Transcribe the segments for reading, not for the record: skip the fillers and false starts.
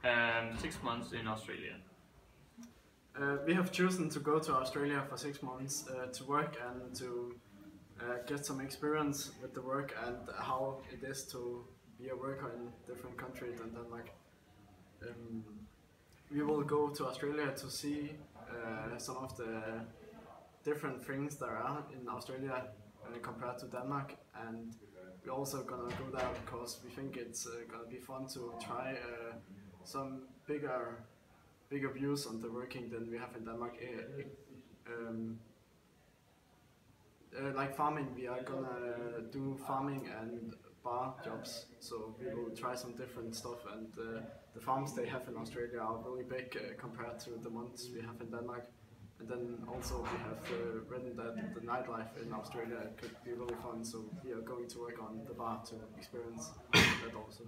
and 6 months in Australia. We have chosen to go to Australia for 6 months to work and to get some experience with the work and how it is to be a worker in different countries than Denmark. We will go to Australia to see some of the different things there are in Australia compared to Denmark, and we're also gonna go there because we think it's gonna be fun to try some bigger views on the working than we have in Denmark. Like farming, we are gonna do farming and bar jobs, so we will try some different stuff, and the farms they have in Australia are really big compared to the ones we have in Denmark. And then also we have written that the nightlife in Australia could be really fun, so we are going to work on the bar to experience that also.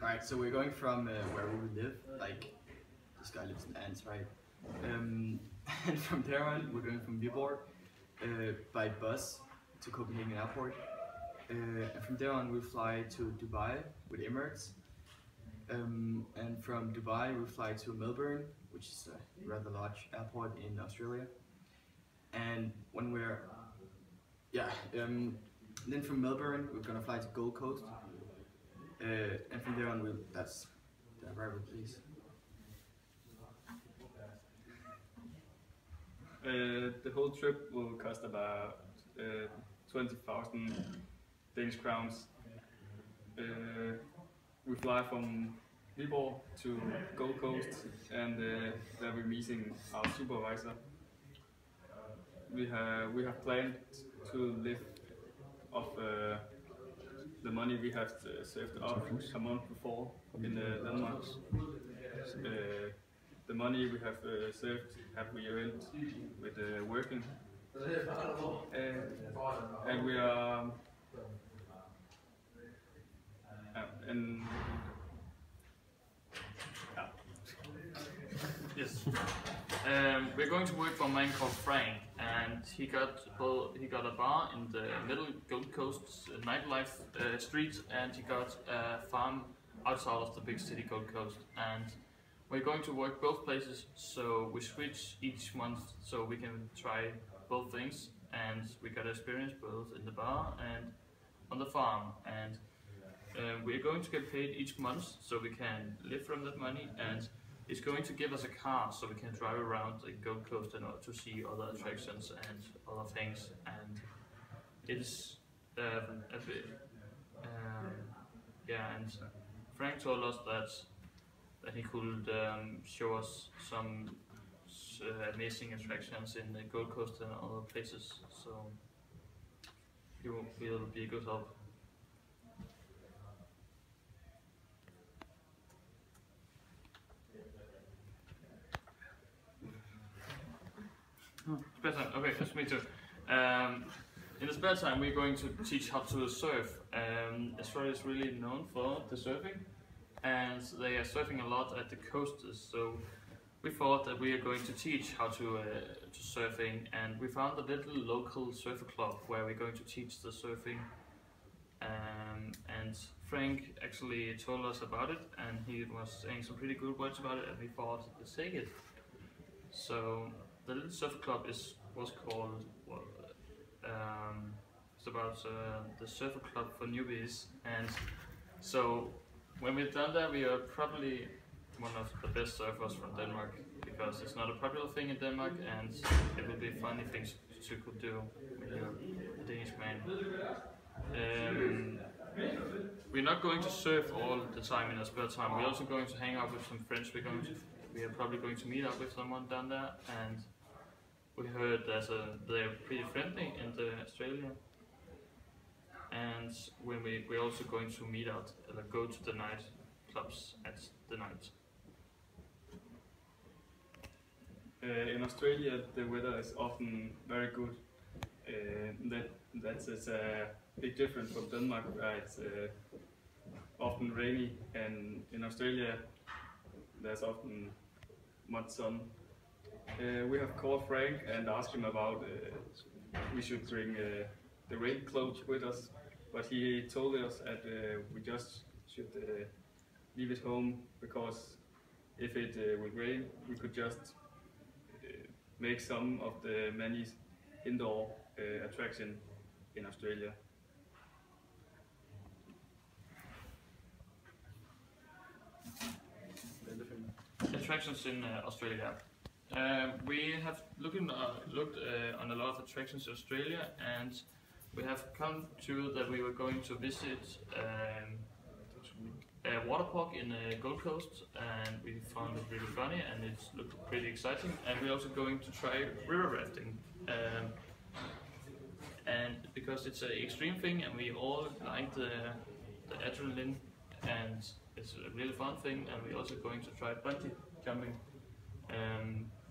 Alright, so we're going from where we live, like this guy lives in Ants, right? And from there on, we're going from Viborg by bus to Copenhagen Airport. And from there on, we fly to Dubai with Emirates. And from Dubai, we fly to Melbourne, which is a rather large airport in Australia. And when we're, then from Melbourne, we're gonna fly to Gold Coast. And from there on, that's the arrival, please. The whole trip will cost about 20,000 Danish crowns. We fly from Viborg to Gold Coast, and there we're meeting our supervisor. We have planned to live off the money we have saved up a month before in Denmark. The money we have saved have we earned with working, and we are yes. We're going to work for a man called Frank, and he got a bar in the middle Gold Coast nightlife street, and he got a farm outside of the big city Gold Coast. And we're going to work both places, so we switch each month so we can try both things, and we got experience both in the bar and on the farm. And we're going to get paid each month so we can live from that money, and it's going to give us a car so we can drive around the Gold Coast in order to see other attractions and other things. And it's a bit, and Frank told us that he could show us some amazing attractions in the Gold Coast and other places, so he will be a good help. Spare time. Okay, that's me too. In the spare time, we're going to teach how to surf. Australia is really known for the surfing, and they are surfing a lot at the coast. So we thought that we are going to teach how to surfing, and we found a little local surfer club where we're going to teach the surfing. And Frank actually told us about it, and he was saying some pretty good words about it, and we thought, let's take it. So the little surfer club was called, it's about the surfer club for newbies. And so when we've done that, we are probably one of the best surfers from Denmark, because it's not a popular thing in Denmark, and it will be funny things you could do with a Danish man. We're not going to surf all the time in our spare time. We're also going to hang out with some friends. We are probably going to meet up with someone down there, and we heard they're pretty friendly in Australia. And when we're also going to meet out, go to the night clubs at the night. In Australia, the weather is often very good. That's a big difference from Denmark, where it's often rainy, and in Australia there's often much sun. We have called Frank and asked him about we should bring the rain clothes with us, but he told us that we just should leave it home, because if it would rain, we could just make some of the many indoor attraction in Australia. Attractions in Australia. We have looked on a lot of attractions in Australia, and we have come to that we were going to visit a water park in the Gold Coast, and we found it really funny and it looked pretty exciting. And we're also going to try river rafting, and because it's an extreme thing and we all like the adrenaline, and it's a really fun thing. And we're also going to try bungee jumping,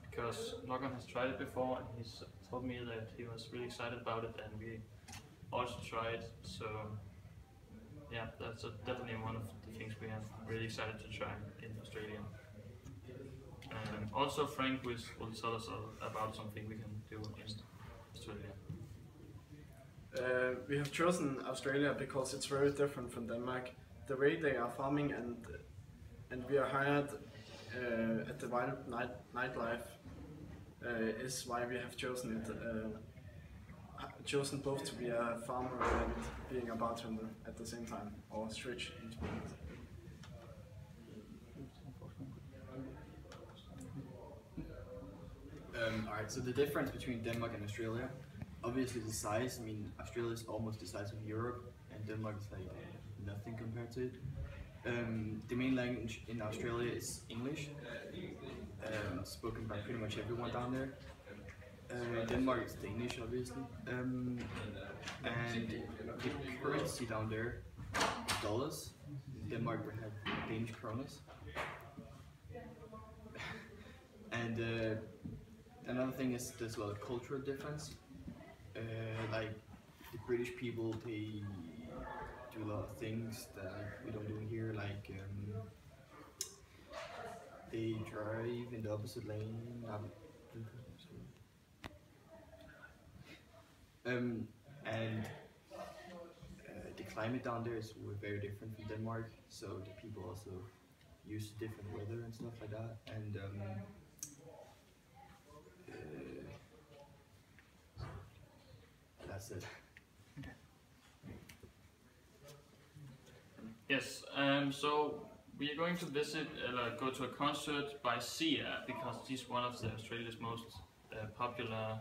because Nogan has tried it before and he's told me that he was really excited about it, and we also tried. So yeah, that's definitely one of the things we are really excited to try in Australia. Also Frank will tell us about something we can do in Australia. We have chosen Australia because it's very different from Denmark. The way they are farming, and we are hired at the wild nightlife is why we have chosen it. Chosen both to be a farmer and being a bartender at the same time, or switch each moment. Alright, so the difference between Denmark and Australia, obviously the size. I mean, Australia is almost the size of Europe, and Denmark is like nothing compared to it. The main language in Australia is English, spoken by pretty much everyone down there. Denmark is Danish, obviously, and the currency down there is dollars. In Denmark we have Danish kronas. And another thing is there's a lot of cultural difference. Like the British people, they do a lot of things that we don't do here, like they drive in the opposite lane. And the climate down there is very different from Denmark, so the people also use different weather and stuff like that. And that's it. Yes, so we are going to visit, go to a concert by Sia, because she's one of Australia's most popular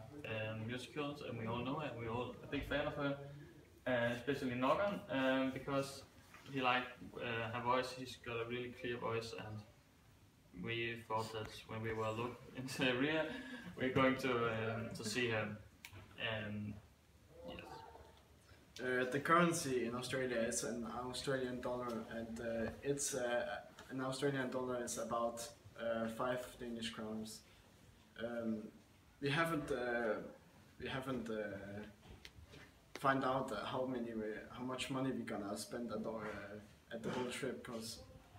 musicals, and we all know her, and we're all a big fan of her, especially Nogan, because he liked her voice. She's got a really clear voice, and we thought that when we were looking into the rear, we're going to see her. The currency in Australia is an Australian dollar, and an Australian dollar is about 5 Danish crowns. We haven't find out how much money we're gonna spend at the whole trip, because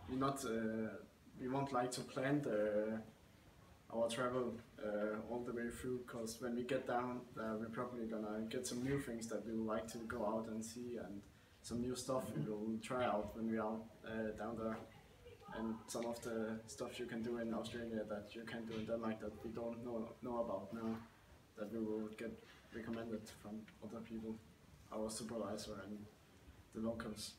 we won't like to plan our travel all the way through, because when we get down we're probably gonna get some new things that we would like to go out and see, and some new stuff we will try out when we are down there, and some of the stuff you can do in Australia that you can do in Denmark that we don't know about now, that we will get recommended from other people, our supervisor and the locals.